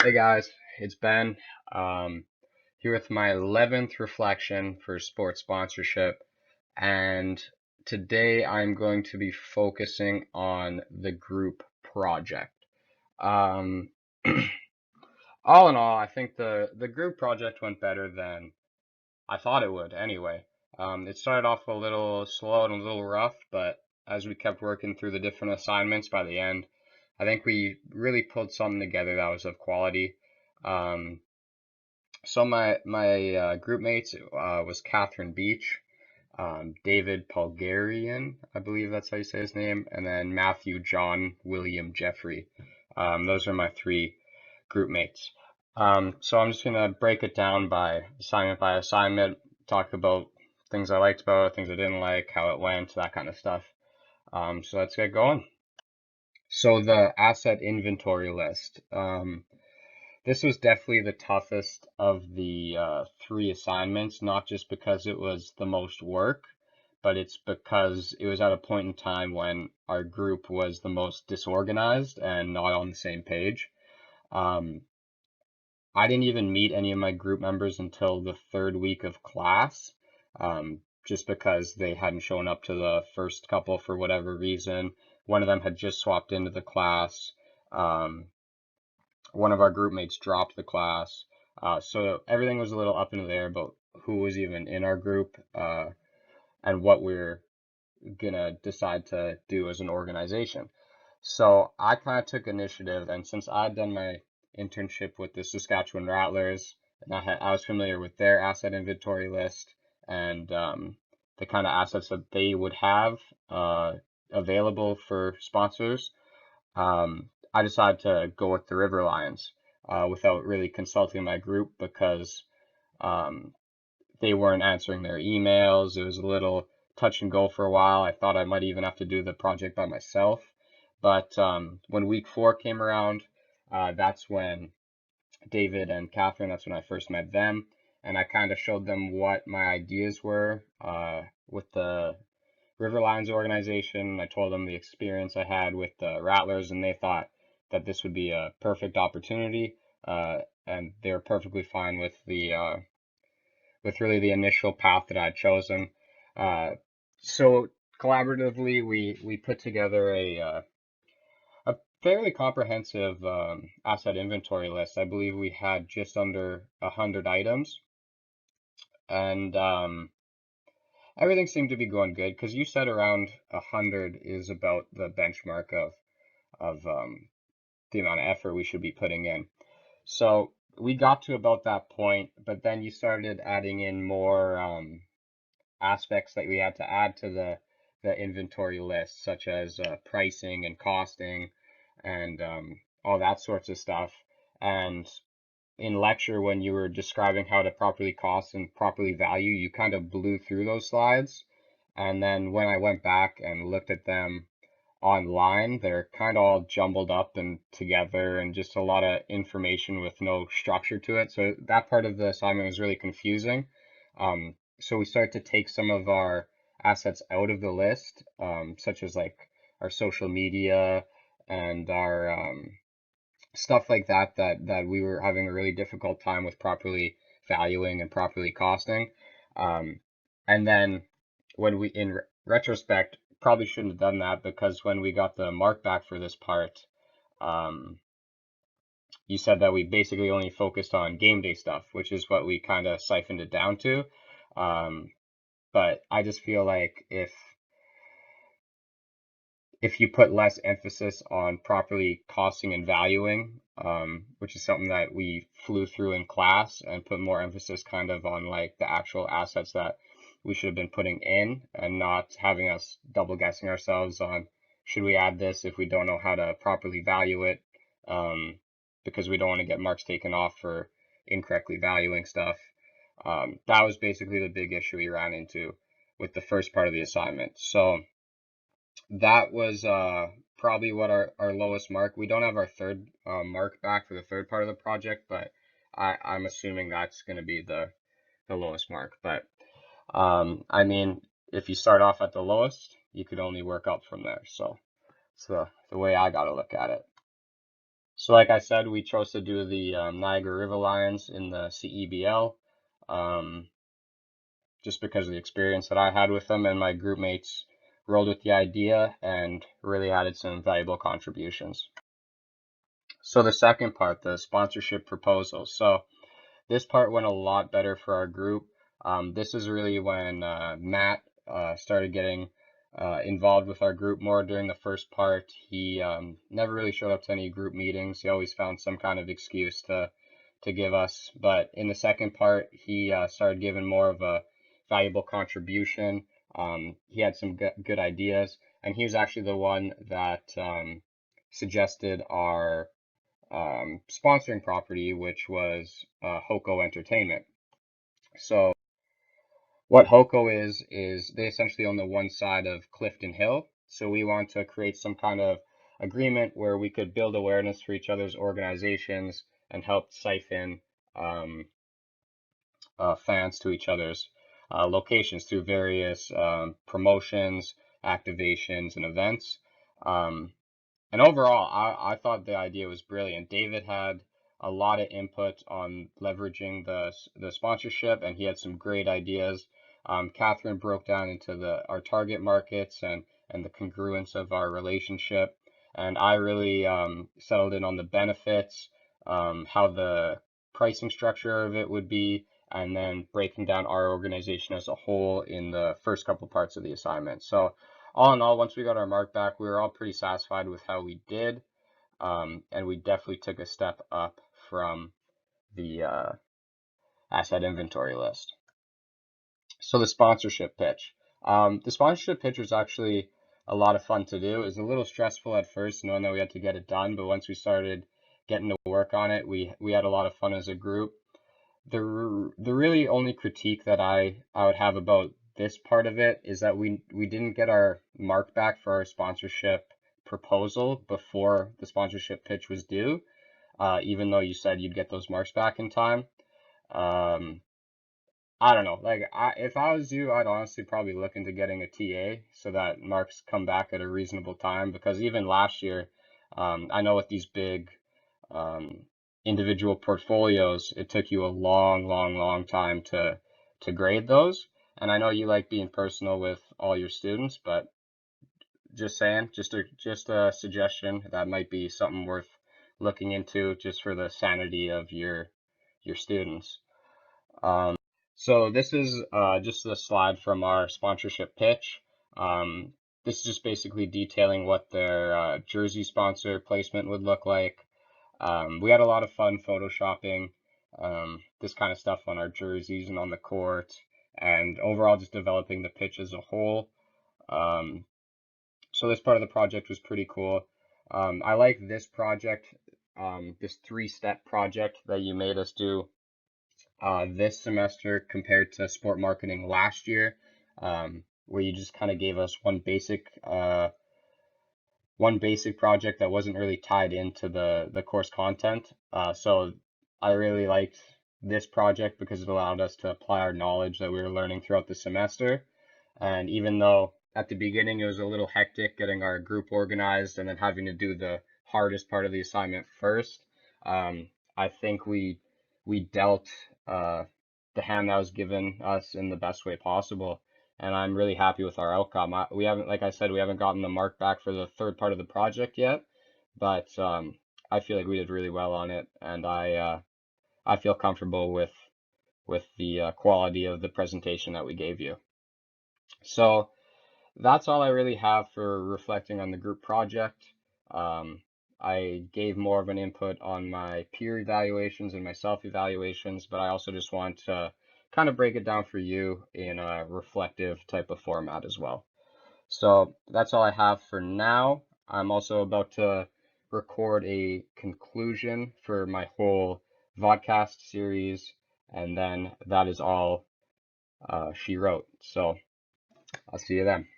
Hey guys, it's Ben. Um, Here with my 11th reflection for sports sponsorship, and today I'm going to be focusing on the group project. Um, all in all, I think the group project went better than I thought it would anyway. It started off a little slow and a little rough, but as we kept working through the different assignments by the end, I think we really pulled something together that was of quality. Um, so my group mates was Catherine Beach, David Bulgarian, I believe that's how you say his name, and then Matthew, John, William, Jeffrey. Those are my three group mates. So I'm just gonna break it down by assignment, talk about things I liked about it, things I didn't like, how it went, that kind of stuff. So let's get going. So the asset inventory list. This was definitely the toughest of the three assignments, not just because it was the most work, but it's because it was at a point in time when our group was the most disorganized and not on the same page. Um, I didn't even meet any of my group members until the third week of class, just because they hadn't shown up to the first couple for whatever reason. One of them had just swapped into the class. Um, One of our group mates dropped the class. So everything was a little up in the air about who was even in our group, and what we're gonna decide to do as an organization. So I kind of took initiative, and since I'd done my internship with the Saskatchewan Rattlers, and I was familiar with their asset inventory list and the kind of assets that they would have available for sponsors, I decided to go with the River Lions without really consulting my group because um, they weren't answering their emails. It was a little touch and go for a while. I thought I might even have to do the project by myself. But when week 4 came around, that's when David and Catherine, that's when I first met them. And I kind of showed them what my ideas were with the River Lions organization. I told them the experience I had with the Rattlers, and they thought that this would be a perfect opportunity. And they were perfectly fine with with really the initial path that I'd chosen. Uh, so collaboratively, we put together a fairly comprehensive asset inventory list. I believe we had just under 100 items, and everything seemed to be going good because you said around 100 is about the benchmark of the amount of effort we should be putting in. So we got to about that point, but then you started adding in more aspects that we had to add to the inventory list, such as pricing and costing and all that sorts of stuff. And in lecture, when you were describing how to properly cost and properly value, you kind of blew through those slides. And then when I went back and looked at them online, they're kind of all jumbled up and together and just a lot of information with no structure to it. So that part of the assignment was really confusing. So we started to take some of our assets out of the list, such as like our social media and our stuff like that we were having a really difficult time with properly valuing and properly costing. Um, and then when we, in retrospect, probably shouldn't have done that because when we got the mark back for this part, um, you said that we basically only focused on game day stuff, which is what we kind of siphoned it down to. Um, but I just feel like if you put less emphasis on properly costing and valuing, which is something that we flew through in class, and put more emphasis kind of on like the actual assets that we should have been putting in and not having us double guessing ourselves on should we add this if we don't know how to properly value it, because we don't want to get marks taken off for incorrectly valuing stuff. That was basically the big issue we ran into with the first part of the assignment. So that was probably what our lowest mark. We don't have our third mark back for the third part of the project, but I'm assuming that's going to be the lowest mark. But I mean, if you start off at the lowest, you could only work up from there. So it's the way I got to look at it. So like I said, we chose to do the Niagara River Lions in the CEBL, um, just because of the experience that I had with them, and my group mates rolled with the idea and really added some valuable contributions. So the second part, the sponsorship proposal. So this part went a lot better for our group. This is really when Matt started getting involved with our group more during the first part. He never really showed up to any group meetings. He always found some kind of excuse to give us. But in the second part, he started giving more of a valuable contribution. He had some good ideas, and he was actually the one that suggested our sponsoring property, which was HOCO Entertainment. So what HOCO is they essentially own the one side of Clifton Hill. So we want to create some kind of agreement where we could build awareness for each other's organizations and help siphon um, fans to each other's locations through various promotions, activations, and events. Um, And overall, I thought the idea was brilliant. David had a lot of input on leveraging the sponsorship, and he had some great ideas. Catherine broke down into our target markets and the congruence of our relationship, and I really settled in on the benefits, how the pricing structure of it would be, and then breaking down our organization as a whole in the first couple parts of the assignment. So all in all, once we got our mark back, we were all pretty satisfied with how we did, and we definitely took a step up from the asset inventory list. So the sponsorship pitch. The sponsorship pitch was actually a lot of fun to do. It was a little stressful at first, knowing that we had to get it done, but once we started getting to work on it, we had a lot of fun as a group. The really only critique that I would have about this part of it is that we didn't get our mark back for our sponsorship proposal before the sponsorship pitch was due, even though you said you'd get those marks back in time. Um, I don't know. Like, if I was you, I'd honestly probably look into getting a TA so that marks come back at a reasonable time. Because even last year, I know with these big um, individual portfolios, it took you a long, long, long time to grade those. And I know you like being personal with all your students, but just saying, just a suggestion that might be something worth looking into just for the sanity of your students. So this is just a slide from our sponsorship pitch. Um, this is just basically detailing what their jersey sponsor placement would look like. We had a lot of fun photoshopping this kind of stuff on our jerseys and on the court, and overall just developing the pitch as a whole. Um, so this part of the project was pretty cool. I like this project, this three-step project that you made us do this semester compared to sport marketing last year, where you just kind of gave us one basic project that wasn't really tied into the course content. So I really liked this project because it allowed us to apply our knowledge that we were learning throughout the semester. And even though at the beginning it was a little hectic getting our group organized and then having to do the hardest part of the assignment first, I think we dealt the hand that was given us in the best way possible, and I'm really happy with our outcome. We haven't, like I said, we haven't gotten the mark back for the third part of the project yet, but I feel like we did really well on it, and I feel comfortable with the quality of the presentation that we gave you. So that's all I really have for reflecting on the group project. Um, I gave more of an input on my peer evaluations and my self-evaluations, but I also just want to kind of break it down for you in a reflective type of format as well. So that's all I have for now. I'm also about to record a conclusion for my whole vodcast series, and then that is all she wrote. So I'll see you then.